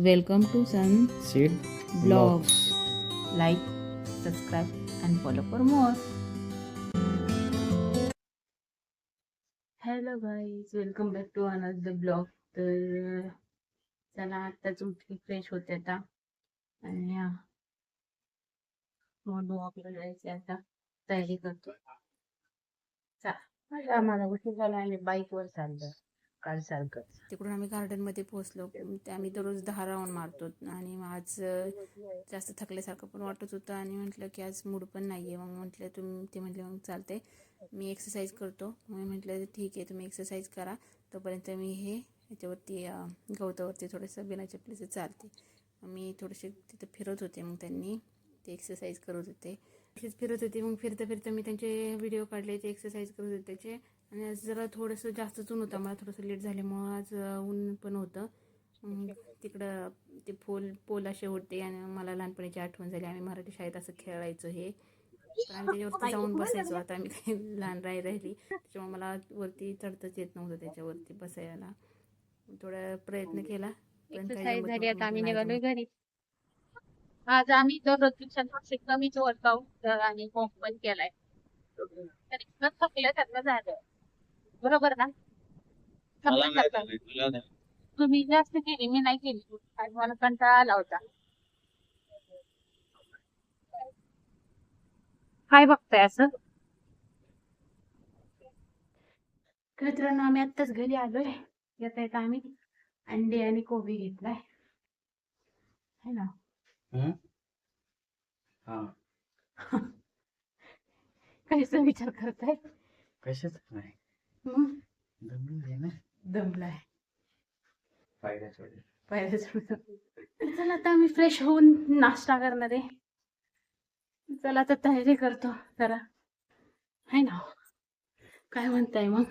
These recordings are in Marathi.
Welcome to Sun Seed Blogs. Like, subscribe and follow for more. Hello guys, welcome back to another blog. तर चला आत्ताच उठली, फ्रेश होते आता आणि म्हणून वॉकला जायचे. आता तयारी करतो. चला, आम्हाला उशीर झाला आणि बाईकवर चाललं काल सारखं. तिकडून आम्ही गार्डनमध्ये पोहोचलो. ते आम्ही दररोज 10 राऊंड मारतो आणि आज जास्त थकल्यासारखं पण वाटत होतं आणि म्हटलं की आज मूड पण नाही आहे. मग म्हटलं ते म्हटले मग चालते, मी एक्सरसाइज करतो. मग म्हटलं ठीक आहे, तुम्ही एक्सरसाइज करा, तोपर्यंत मी ह्याच्यावरती गवतावरती थोडंसं बिना चपलीचं चालते. मी थोडेसे तिथं फिरत होते. मग त्यांनी ते एक्सरसाइज करत होते, असेच फिरत होते. मग फिरता फिरता मी त्यांचे व्हिडिओ काढले, ते एक्सरसाइज करत होते त्याचे. आणि आज जरा थोडंसं जास्तच ऊन होतं, मला थोडंसं लेट झाल्यामुळं आज ऊन पण होतं. तिकडं ते पोल असे होते आणि मला लहानपणीची आठवण झाली. आम्ही मराठी शाळेत असं खेळायचो हे, पण आम्ही त्याच्यावरती जाऊन बसायचो. आता आम्ही काही लहान राहिली त्याच्यामुळे मला वरती चढताच येत नव्हतं त्याच्यावरती बसायला. थोडा प्रयत्न केला पण काही एक्सरसाइज जमत झाली, नव्हतं, आता म्हटलं आम्ही नाही निघालोय जमत. घरी. आज आम्ही दररोजपेक्षा कमीच वर्कआउट आणि वॉक पण केलाय. तर इतकं थकल्यासारखं झालं, बरोबर ना? थकल्यासारखं. तुम्ही जास्त केली, मी नाही केली. आज मला कंटाळा आला होता. काय बघताय असं? मित्रांनो, आम्ही आत्ताच घरी आलोय. येता येता आम्ही अंडे आणि कोबी घेतलाय, है ना. काहीच विचार करताय? कशाच नाही, मग दमलोय ना, दमलाय पायऱ्या चढून. पायऱ्या चढून. चला आता आम्ही फ्रेश होऊन नाश्ता करणार आहे. चला आता तयारी करतो जरा, है ना. काय म्हणताय मग,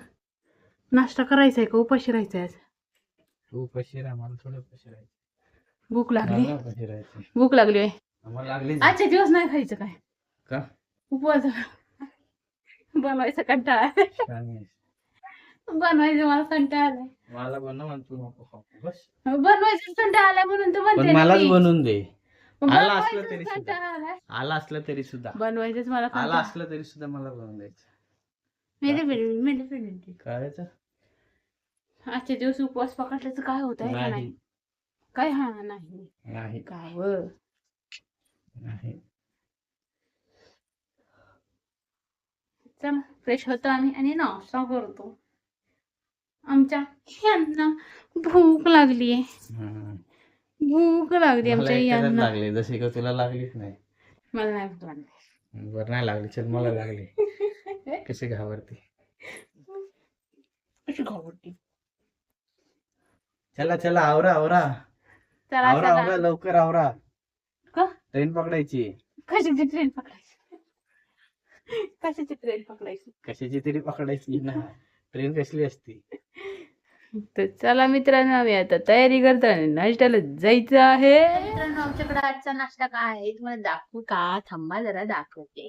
नाश्ता करायचा आहे का उपाशी राहायचंय आज? तू उपाशी राहा, मला थोडं उपाशी राहायचं. भूक लागली, मला उपाशी राहायचं. भूक लागली आहे. आम्हाला लागली आजचे दिवस नाही खायचं काय, का? उपवास बनवायचा कंटाळा आलाय. छान आहेस. बनवायचं मला कंटाळा आलाय. मला बनव आणि तू नको खाऊ बस. बनवायचं कंटाळा आलाय म्हणून तर पण म्हणते ना मलाच मी. बनवून दे. आला असलं बनवायचं तरी सुद्धा, कंटाळा आलाय. आला असलं तरी सुद्धा, बनवायचंच मला आला कंटाळा. असलं तरी सुद्धा मला बनवून द्यायचं. मेरे करायचं आजच्या दिवस उपवास पकडल्याचं काय होत आहे का नाही. नाही? काय हा नाही नाही काय नाही. चला फ्रेश होतो आम्ही आणि नाश्ता करतो. आमच्या यांना भूक लागली आहे, हम्म. भूक लागली मला आमच्या एकट्यालाच यांना. लागली, जशी का तुला लागलीच नाही. मला नाही भूक लागली. बरं नाही लागली, चल मला लागली. कशी घाबरते. कशी घाबरती. चला चला, आवरा आवरा, चला आवरा चला. आवरा, लवकर आवरा, का ट्रेन पकडायची. कशाची ट्रेन पकडायची, कशाची ट्रेन पकडायची. कशाची तरी पकडायची ना, ट्रेन कसली असती. तर चला मित्रांनो, आम्ही आता तयारी करतो आणि नाश्त्याला जायचं आहे. मित्रांनो, आमच्याकडे आजचा नाश्ता काय आहे तुम्हाला दाखवू का? थांबा जरा दाखवते.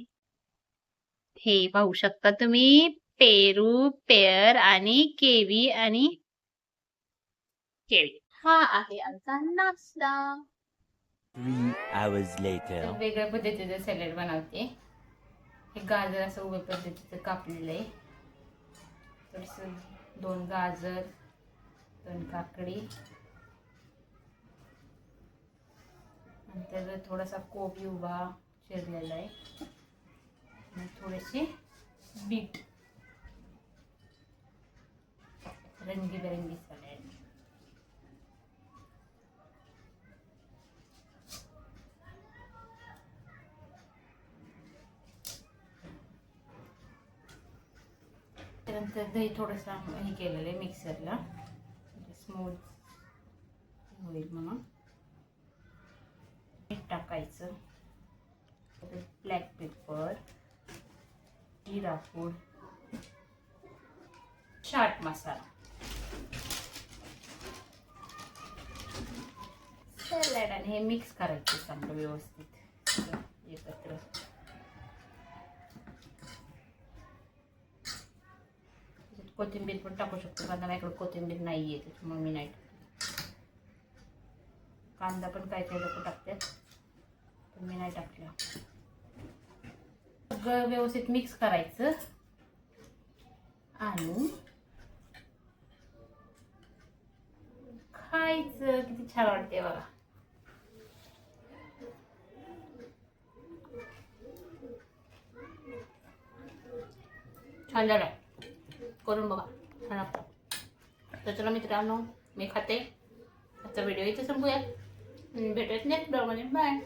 हे पाहू शकता तुम्ही, पेरू, पेअर आणि केवी आणि केळी. हा आहे आमचा नाश्ता. 3 hours later. वेगळ्या पद्धतीचं सॅलड बनवते. हे गाजर असं उभ्या पद्धतीचं कापलेलं आहे. थोडंसं 2 गाजर, 2 काकडी आणि त्याचा थोडासा कोबी उभा चिरलेला आहे आणि थोडेसे बीट. रंगीबेरंगी सॅलड. त्यानंतर दही थोडंसं हे केलेलं आहे मिक्सरला, स्मूथ होईल म्हणून. मीठ टाकायचं, ब्लॅक पेपर, जिरा पूड, चाट मसाला, सॅलड आणि हे मिक्स करायचं चांगलं व्यवस्थित एकत्र. कोथिंबीर पण टाकू शकतो, कारण माझ्याकडे कोथिंबीर नाही आहे त्याच्यामुळे मी नाही. कांदा पण काय काय लोक टाकतात, पण मी नाही टाकला. सगळं व्यवस्थित मिक्स करायचं आणि खायचं. किती छान वाटते बघा. छान झालं, करून बघा, छान लागतं. तर चला मित्रांनो, मी खाते. आजचा व्हिडिओ इथे संपूया. भेटूयात नेक्स्ट ब्लॉगमध्ये. बाय.